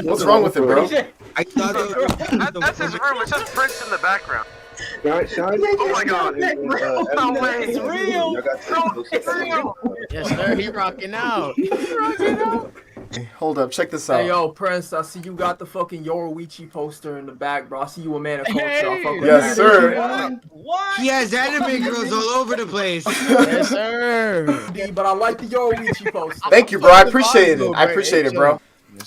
What's wrong with it, bro? I thought That's his room. It's just Prince in the background. Sean, Oh my God! No way! It's real. It's real. Yes, sir. He rocking out. He rocking out. Hey, hold up, check this out. Hey, yo, Prince, I see you got the fucking Yoruichi poster in the back, bro. I see you a man of culture. I fuck with Yes, that. sir. What? he has anime girls all over the place. Yes, sir. But I like the Yoruichi poster. Thank you, bro. I appreciate it. I appreciate it, bro.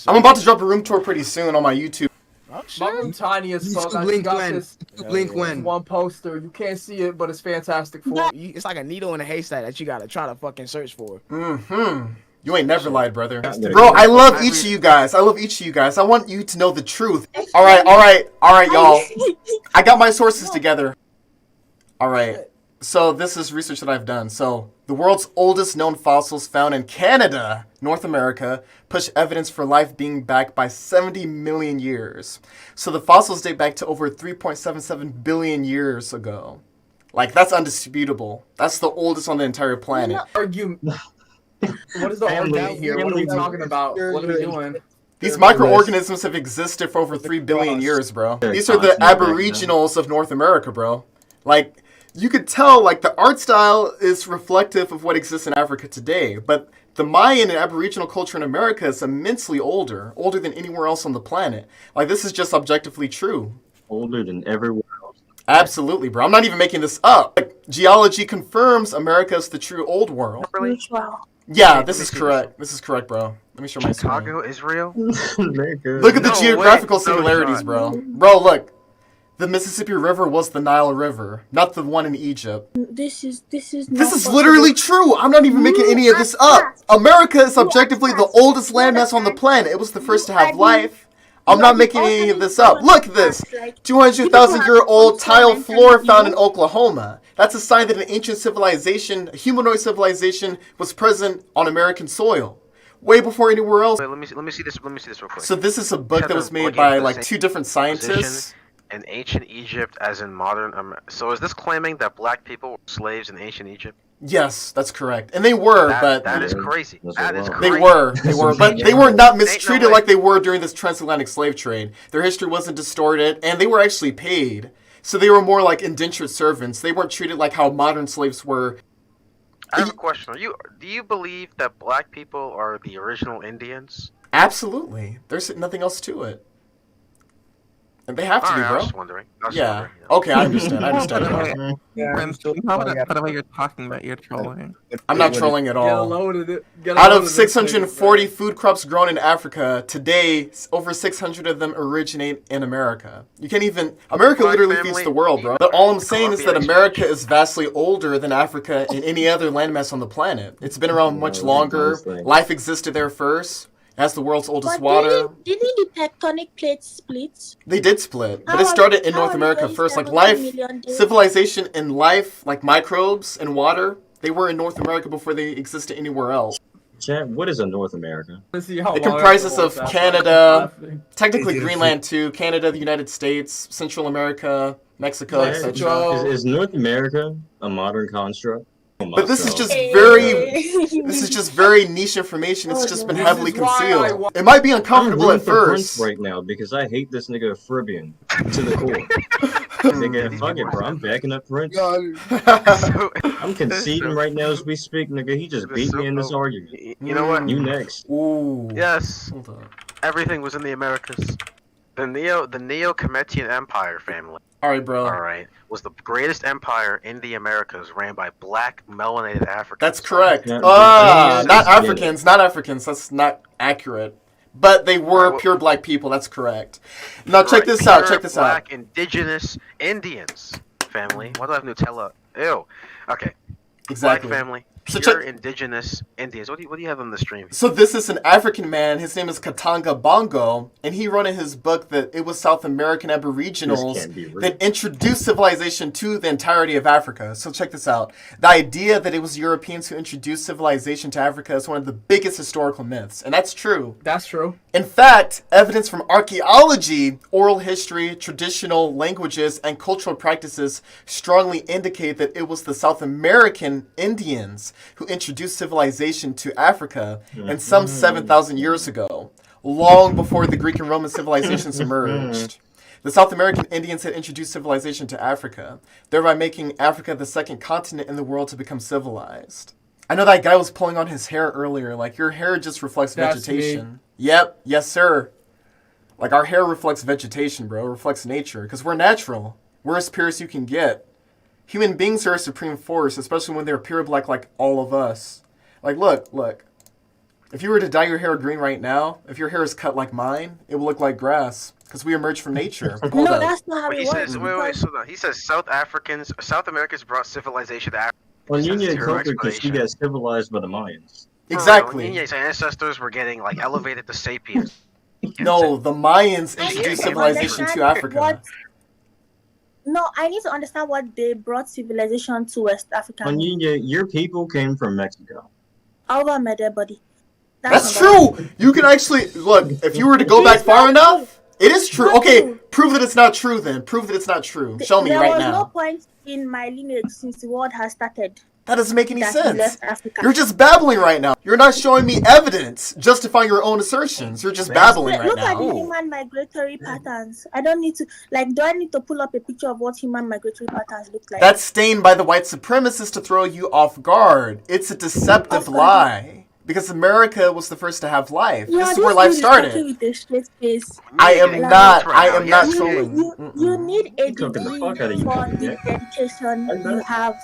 I'm about to drop a room tour pretty soon on my YouTube. Oh, My room tiny as fuck. I Blink got when. this Blink when. one poster. You can't see it, but it's fantastic for It's like a needle in a haystack that you gotta try to fucking search for. You ain't never lied, brother. Bro, I love each of you guys. I love each of you guys. I want you to know the truth. All right, y'all. I got my sources together. All right. So this is research that I've done. So the world's oldest known fossils found in Canada, North America, push evidence for life being back by 70 million years. So the fossils date back to over 3.77 billion years ago. Like, that's undisputable. That's the oldest on the entire planet. argument. What is the argument here? What are we talking about? What are we doing? These microorganisms have existed for over 3 billion years, bro. These are the aboriginals of North America, bro. Like, you could tell, like, the art style is reflective of what exists in Africa today. But the Mayan and Aboriginal culture in America is immensely older than anywhere else on the planet. Like, this is just objectively true. Older than everywhere else. Absolutely, bro. I'm not even making this up. Like, geology confirms America is the true old world. Yeah, this is correct. This is correct, bro. Let me show my screen. Chicago is real. Look at the No geographical way. No similarities, shot. bro. Bro, look. The Mississippi River was the Nile River, not the one in Egypt. This is This is literally true. I'm not even making any of this up. America is objectively the oldest landmass on the planet. It was the first to have life. I'm not making any of this up. Look at this. 200,000-year-old tile floor found in Oklahoma. That's a sign that an ancient civilization, a humanoid civilization, was present on American soil. Way before anywhere else. Wait, let me see this. Let me see this real quick. So this is a book that was made by like 2 different scientists. In ancient Egypt, as in modern America. So is this claiming that black people were slaves in ancient Egypt? Yes, that's correct. And they were, but that is crazy. That is they crazy. were, but they were not mistreated like they were during this transatlantic slave trade. Their history wasn't distorted, and they were actually paid. So they were more like indentured servants. They weren't treated like how modern slaves were. I have a question. Do you believe that black people are the original Indians? Absolutely. There's nothing else to it. And they have to be, I bro. was just wondering. Yeah. Okay, I understand. I understand. Whatever you're talking about, you're trolling. I'm not trolling at Get a all. load of it. Out of 640 food crops grown in Africa, today, over 600 of them originate in America. You can't even... America literally feeds the world, bro. But all I'm saying is that America is vastly older than Africa and any other landmass on the planet. It's been around much longer. Life existed there first. It has the world's oldest water. Didn't the tectonic plates split? They did split, but it started in North America first. Like life, civilization and life, like microbes and water, they were in North America before they existed anywhere else. Chat, what is a North America? It comprises of Canada, technically Greenland too, Canada, the United States, Central America, Mexico, etc. Is North America a modern construct? But this is just very niche information. It's just been heavily concealed. It might be uncomfortable at first. Right now because I hate this nigga Fribbian to the core. Nigga, fuck it, bro. I'm backing up Prince. I'm conceding right now as we speak, nigga. He just beat me in this argument. You know what? You next. Ooh. Yes. Hold on. Everything was in the Americas. The Neo-Cometian Empire family. Alright, bro. Alright. Was the greatest empire in the Americas ran by black melanated Africans. That's correct. Yeah, Not Africans. Not Africans. That's not accurate. But they were pure black people. That's correct. Now check this out. Check this out. Black indigenous Indians family. Why do I have Nutella? Ew. Okay. Exactly. Black family. So Pure indigenous Indians. What do you have on the stream? So this is an African man. His name is Katanga Bongo, and he wrote in his book that it was South American Aboriginals that introduced civilization to the entirety of Africa. So check this out. The idea that it was Europeans who introduced civilization to Africa is one of the biggest historical myths, and that's true. That's true. In fact, evidence from archaeology, oral history, traditional languages, and cultural practices strongly indicate that it was the South American Indians who introduced civilization to Africa and some 7,000 years ago, long before the Greek and Roman civilizations emerged. The South American Indians had introduced civilization to Africa, thereby making Africa the second continent in the world to become civilized. I know that guy was pulling on his hair earlier. Like, your hair just reflects That's vegetation. me. Yep, yes, sir. Like, our hair reflects vegetation, bro. It reflects nature. Because we're natural. We're as pure as you can get. Human beings are a supreme force, especially when they're pure black like all of us. Like, look. If you were to dye your hair green right now, if your hair is cut like mine, it will look like grass. Because we emerged from nature. Hold No, up. that's not how He it says, works. wait, he says South Americans brought civilization to Africa. Well, He says Nina zero Coker, because she explanation. got civilized by the Mayans. Exactly. Nina's ancestors were getting like elevated to sapiens. No, the Mayans I need introduced to civilization understand to Africa. what- No, I need to understand what they brought civilization to West Africa. Well, Nina, your people came from Mexico. Over my dead body. That's number one. true. You can actually look. If you were to go It back is far not enough, it is true. Not Okay, true. prove that it's not true. Then prove that it's not true. Show me There right was no now. point in my lineage since the world has started That doesn't make any that we sense. left Africa. You're just babbling right now. You're not showing me evidence justifying your own assertions. You're just babbling right Look at the now. human migratory patterns. I don't need to, do I need to pull up a picture of what human migratory patterns look like? That's stained by the white supremacists to throw you off guard. It's a deceptive Off guard. lie. Because America was the first to have life. Yeah, This is where life dude is talking started. with a straight face. I am Getting not. right I now. am not Yes, trolling. You need a Cooking the degree fuck out of you, for man. the dedication you have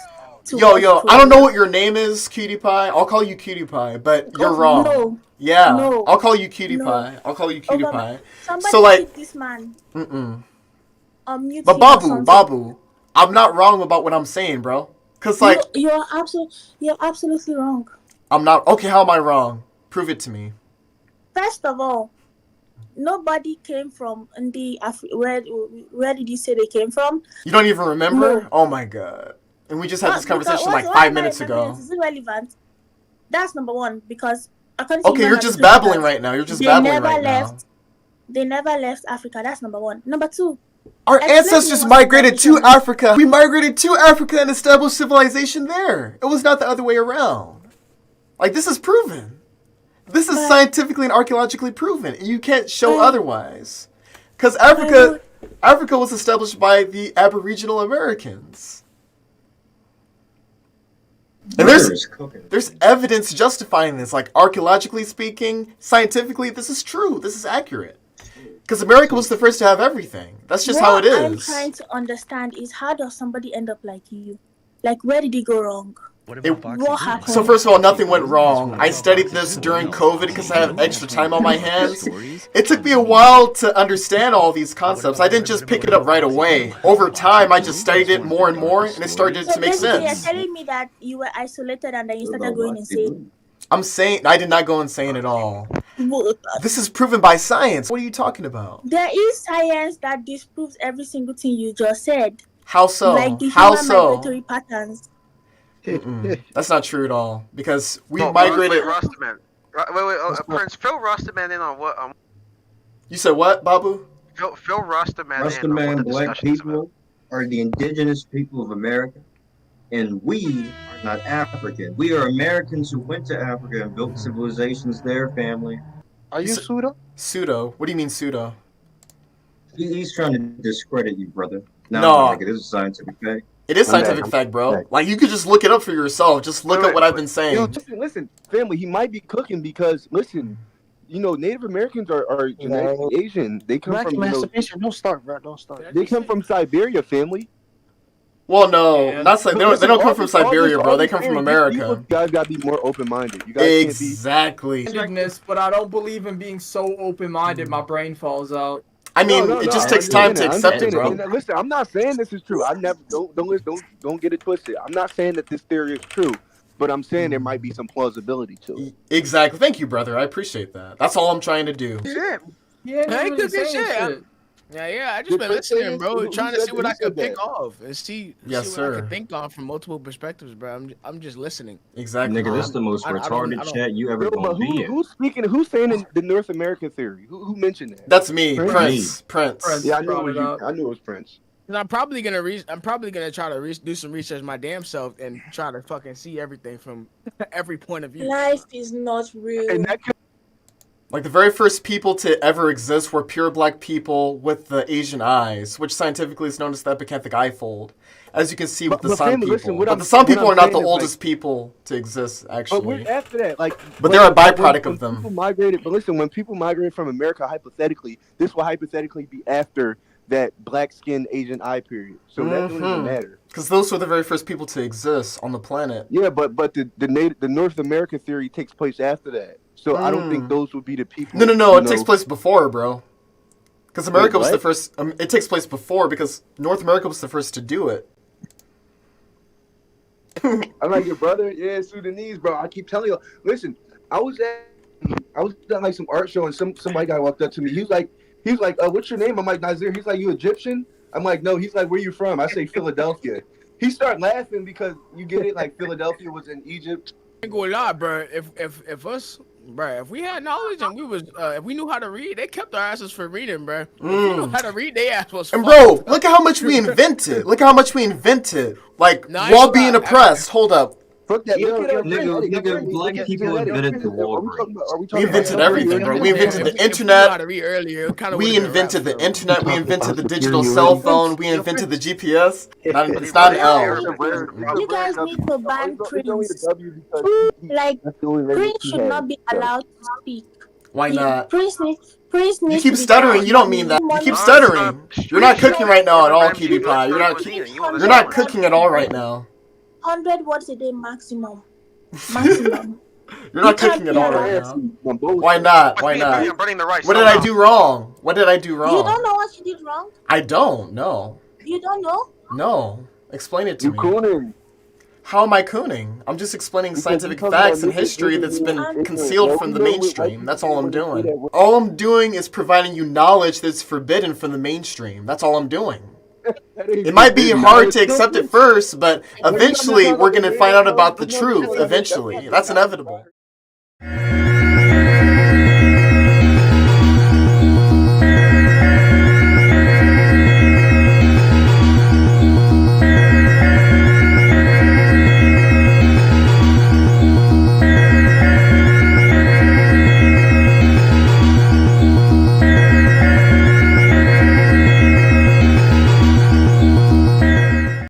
to Yo, I don't know trolling. what your name is, Cutie Pie. I'll call you Cutie Pie, but you're Oh, wrong. no. Yeah, No. I'll call you Cutie No. Pie. I'll call you Cutie Over Pie. Somebody So, like- keep this man. Mm-mm. Mute But him or Babu, something. I'm not wrong about what I'm saying, bro. Cause like You're absolutely wrong. I'm not. Okay, how am I wrong? Prove it to me. First of all, nobody came from the where did you say they came from? You don't even remember? No. Oh my god. And we just had this Because conversation like why 5 am I minutes remembering ago. it? Is irrelevant. That's number one because according to Okay, human you're just migratory babbling patterns, right now. You're just they babbling never right now. left. They never left Africa. That's number one. Number two, Our Explain ancestors what migrated to civilization is. Africa. We migrated to Africa and established civilization there. It was not the other way around. Like, this is proven. This is But- scientifically and archaeologically proven. And you can't show But- otherwise. Because Africa was established by the Aboriginal Americans. And Murder is cooking. there's evidence justifying this. Like, archaeologically speaking, scientifically, this is true. This is accurate. Because America was the first to have everything. That's just how it what I'm is. trying to understand is how does somebody end up like you? Like, where did he go wrong? What It- about What boxing? happened? So first of all, nothing went wrong. I studied this during COVID because I have extra time on my hands. It took me a while to understand all these concepts. I didn't just pick it up right away. Over time, I just studied it more and more, and it started So to make basically, you're sense. telling me that you were isolated and then you started going insane. I'm saying I did not go insane at all. Well, This is proven by science. What are you talking about? there is science that disproves every single thing you just said. How so? Like the How human so? migratory patterns. Mm-mm. That's not true at all. Because we No, migrated. Wait, Rosterman. Prince, fill Rosterman in on what? You said what, Babu? Phil Rosterman in on what Rastaman the black discussion is about. people are the indigenous people of America, and we are not African. We are Americans who went to Africa and built civilizations there, family. Are you pseudo? Pseudo? What do you mean pseudo? He's trying to discredit you, brother. No. Like it is a scientific fact. It is I'm back, scientific I'm fact, bro. back. Like, you could just look it up for yourself. Just look Wait, at what I've been saying. Yo, listen, family. He might be cooking because listen, Native Americans are genetically Asian. They come Black from emancipation. Don't start, bro. Don't start. they come from Siberia, family. Well, no, Yeah. not they don't come from Siberia, bro. They come from You America. guys gotta be more open-minded. You guys Exactly. Mindedness, but I don't believe in being so open-minded. My brain falls out. I mean, No, it just I takes time understand to it. I accept it, understand bro. And listen, I'm not saying this is true. I never don't get it twisted. I'm not saying that this theory is true, but I'm saying there might be some plausibility to it. Exactly. Thank you, brother. I appreciate that. That's all I'm trying to do. Yeah, I ain't really cooking saying shit. Yeah, I just Did been Prince say listening, this? bro, Who trying to said- see what who I could said pick that? off and see Yes, what I sir. could think on from multiple perspectives, bro. I'm just listening. Exactly. Nigga, this is the most I don't- retarded chat you ever Yo, gonna but be in. who's speaking? Who's saying the North American theory? Who mentioned that? That's me, Prince? Prince. Prince. Prince. Yeah, I knew it Brought was it you. up. I knew it was Prince. 'Cause I'm probably gonna try to do some research my damn self and try to fucking see everything from every point of view. Life is not real. And that could Like, the very first people to ever exist were pure black people with the Asian eyes, which scientifically is known as the epicanthic eye fold. As you can see with the but Sun family, people. listen, what But I'm- the Sun what people I'm are not the saying is, oldest people to exist, But actually. we're after that, like. But they're a byproduct when of them. People migrated, but listen, when people migrated from America, hypothetically, this will hypothetically be after that black-skinned Asian eye period. So that don't even matter. Because those were the very first people to exist on the planet. Yeah, but the North America theory takes place after that. So I don't think those would be the people. No, it takes place before, bro. Because America was the what? first. It takes place before because North America was the first to do it. I'm like your brother, yeah, Sudanese, bro. I keep telling you. Listen, I was at like some art show and some white guy walked up to me. He was like, what's your name? I'm like Nazir. He's like, you Egyptian? I'm like, no. He's like, where you from? I say Philadelphia. He started laughing because you get it, like Philadelphia was in Egypt. I ain't gonna lie, bro. If we had knowledge and if we knew how to read, they kept our asses for reading, bro. If we knew how to read, they ass was. And bro, look at how much we invented. Look at how much we invented. Like, Nah, while being oppressed. Hold up. Fuck that, Nigga, black people invented the war. We invented everything, bro. We invented the If we knew how internet. to read earlier, it kinda We would've been a invented wrap, the bro. internet. We invented the digital cell phone. We invented the GPS. It's not an L. You guys need to ban Prince. Like, Prince should not be allowed to speak. Why not? Prince needs You to keep be stuttering. banned. You don't mean that. You keep stuttering. You're not cooking right now at all, Cutie Pie. You're not cooking at all right now. 100 words a day maximum. Maximum. You're not You cooking at can't all be right allowed now. Why not? Why not? I'm burning the rice. What did I do wrong? What did I do You wrong? don't know what you did wrong? I don't. No. You don't know? No. Explain it to You me. cooning. How am I cooning? I'm just explaining Because scientific you're talking facts about and history niggas that's being been ignorant. concealed Well, from the we know what mainstream. white That's all I'm people doing. do that. All I'm doing is providing you knowledge that's forbidden from the mainstream. That's all I'm doing. It might be hard to accept at first, but eventually we're going to find out about the truth. Eventually. That's inevitable.